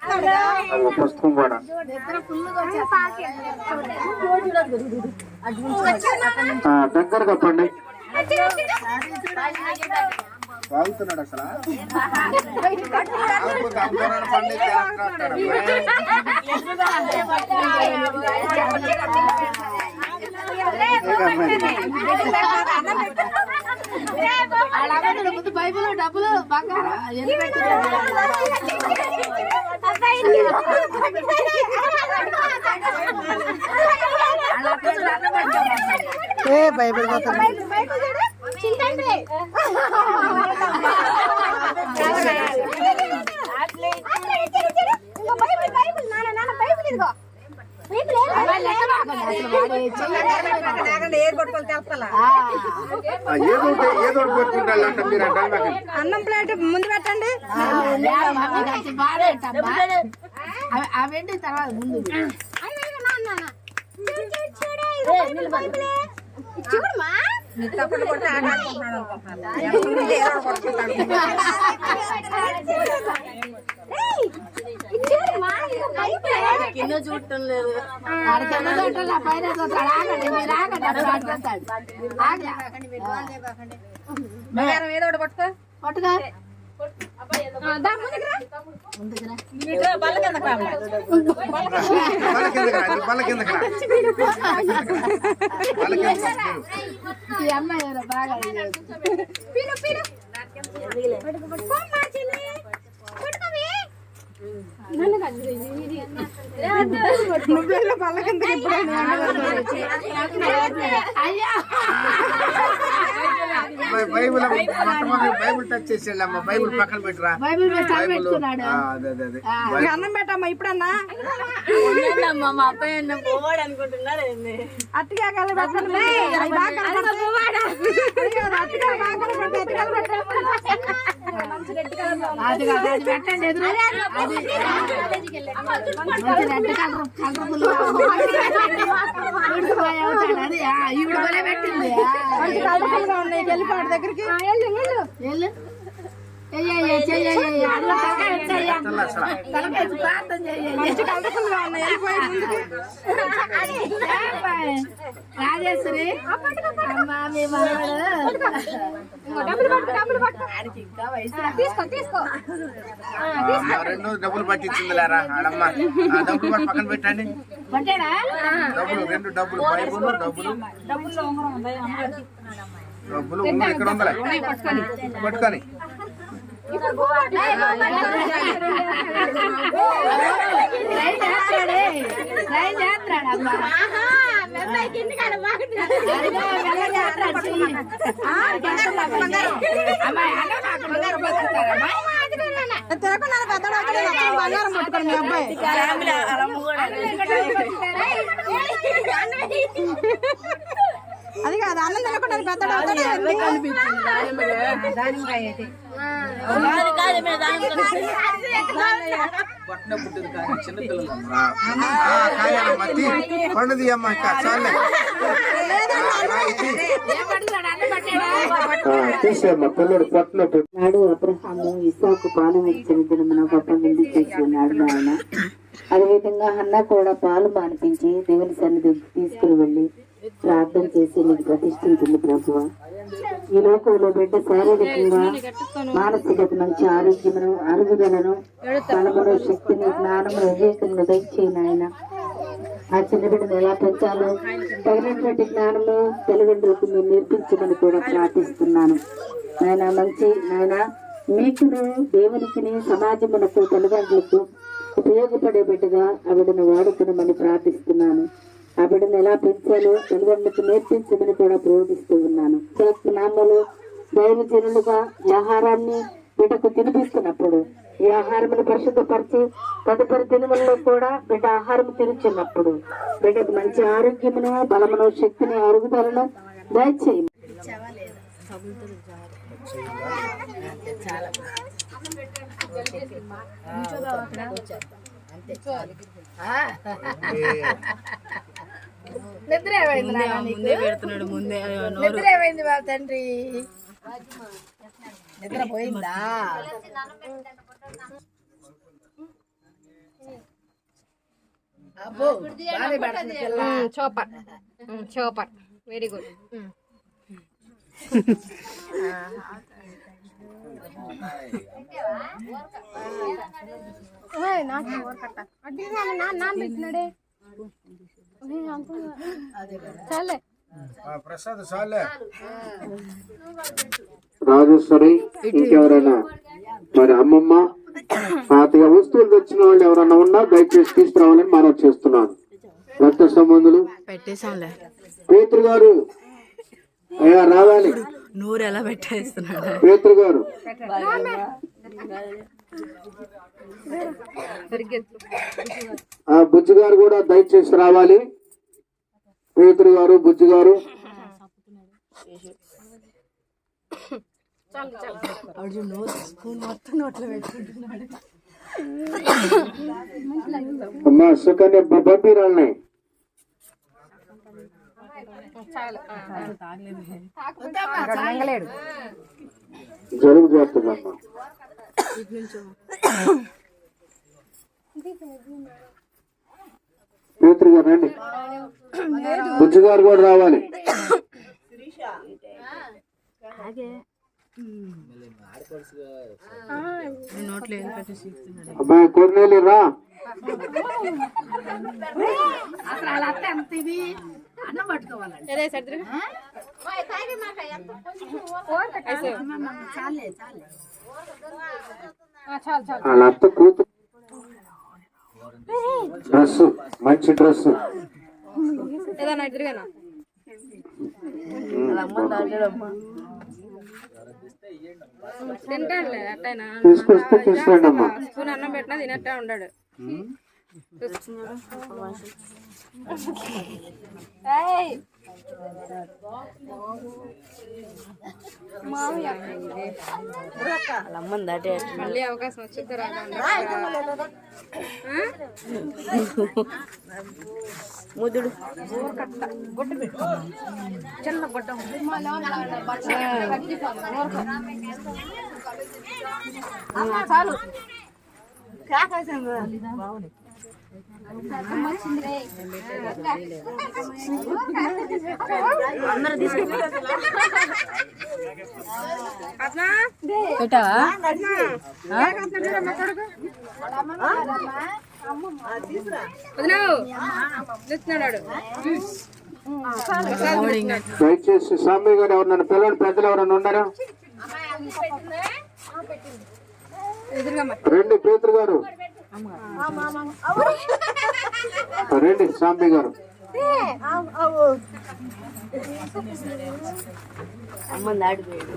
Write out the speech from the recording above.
పుస్తకం కూడా దగ్గర కప్పండి. వాగుతున్నాడు అసలు ముందు బైబుల్ డబ్బులు బంగారం బైబిల్ అన్నం ప్లేట్ ముందు పెట్టండి. అవేంటి తర్వాత ముందు కింద చూడటం లేదు. కింద చూడాలి పైన ఏదో ఒకటి పట్టుకో పట్టుగా ఈ అమ్మాయి బాగా నువ్వేలో పళ్ళ కింద అయ్యా బైబుల్ బైబుల్ టచ్ చేసేళ్ళమ్మ. బైబుల్ పక్కన పెట్టరా. అన్నం పెట్టమ్మా. ఇప్పుడన్నా మా అబ్బాయి అన్న పోవాడు అనుకుంటున్నారు. అట్టిగా కలిపి పెట్టండి. పెట్టండి ఎదురు ఈవిడ బలే పెట్టింది. వెళ్ళిపోయాడు దగ్గరికి రాజేశ్వరి రెండు డబ్బులు పట్టించింది లేరా ఆడమ్మ. డబ్బులు పక్కన పెట్టండి. డబ్బులు రెండు డబ్బులు బైబుల్ డబ్బులు డబ్బులు ఇక్కడ ఉందలే పట్టుకొని బంగారం పట్టుకోండి మీ అబ్బాయి. అది కాదు అన్నం తినకుండా పెద్దడు పండుది అమ్మ చాలే నాడు అబ్రహాము ఇస్సాకు పాలు ఇచ్చిన దినమున గొప్ప విందు చేసి ఉన్నాడు నాయన. అదేవిధంగా హన్నా కూడా పాలు మానిపించి దేవుని సన్నిధికి తీసుకుని వెళ్ళి ప్రార్థన చేసి నీకు ప్రతిష్ఠించింది ప్రభువ. ఈ లోకంలో బిడ్డ శారీరకంగా మానసికత మంచి ఆరోగ్యమును అరుగుదలను బలమును శక్తిని జ్ఞానమును వివేకమును దయచేయను ఆయన. ఆ చిన్న బిడ్డను ఎలా పెంచాలో తగినటువంటి జ్ఞానము తల్లిదండ్రులకు మీరు నేర్పించమని కూడా ప్రార్థిస్తున్నాను నాయన. మంచి నాయన మీకును దేవునికి సమాజమునకు తల్లిదండ్రులకు ఉపయోగపడే బిడ్డగా ఆ బిడ్డను వాడుకునమని ప్రార్థిస్తున్నాను. ఆ బిడ్డను ఎలా పెంచాలో తల్లిదండ్రులకు నేర్పించమని కూడా ప్రోత్సహిస్తూ ఉన్నాను. నామలు దైవజనులుగా ఈ ఆహారాన్ని బిడ్డకు తినిపిస్తున్నప్పుడు ఈ ఆహారమును పరిశుద్ధపరిచి తదుపరి దినములలో కూడా బిడ్డ ఆహారం తిరుచున్నప్పుడు బిడ్డకు మంచి ఆరోగ్యమును బలమును శక్తిని అరుగుదలను దయచేయి. నిద్ర ఏమైంది వాళ్ళ తండ్రి? నిద్ర పోయిందా? Super super very good. చాలే ప్రసాద్ సాలే. రాజేశ్వరి ఇంకెవరైనా మరి అమ్మమ్మ తాతయ్య వస్తువులు తెచ్చిన వాళ్ళు ఎవరైనా ఉన్నా దయచేసి తీసుకురావాలని మనం చేస్తున్నాను. రక్త సంబంధులు పేతురు గారు అయ్యా రావాలి. నూరు ఎలా పెట్టేస్తున్నాడు. పేతురు గారు ఆ బుజ్జి గారు కూడా దయచేసి రావాలి. పేతురు గారు బుజ్జి గారు అమ్మా సుకన్య పంపిరాలని జలుబు చేస్తుందమ్మా. పేతురు గారు రండి. బుజ్జి గారు కూడా రావాలి. అబ్బాయి కొన్నేళ్ళు రా. వాళ్ళ అత్త కూతురు డ్రెస్ మంచి డ్రెస్ ఏదన్నా ఎదురుగానా తింటాడులే అట్టయినా. తీసుకొస్తే తీసుకురండి అమ్మా. స్పూన్ అన్నం పెట్టినా తినట్టే ఉన్నాడు. మళ్ళీ అవకాశం వచ్చింది ముదుడు చిన్న గుడ్డ చాలు అందరూ దయచేసి స్వామి గారు ఎవరన్నా పిల్లలు పెద్దలు ఎవరన్నా ఉన్నారా? రండి పేతురు గారు రండి. స్వామి గారు అమ్మ దాడిపోయాడు.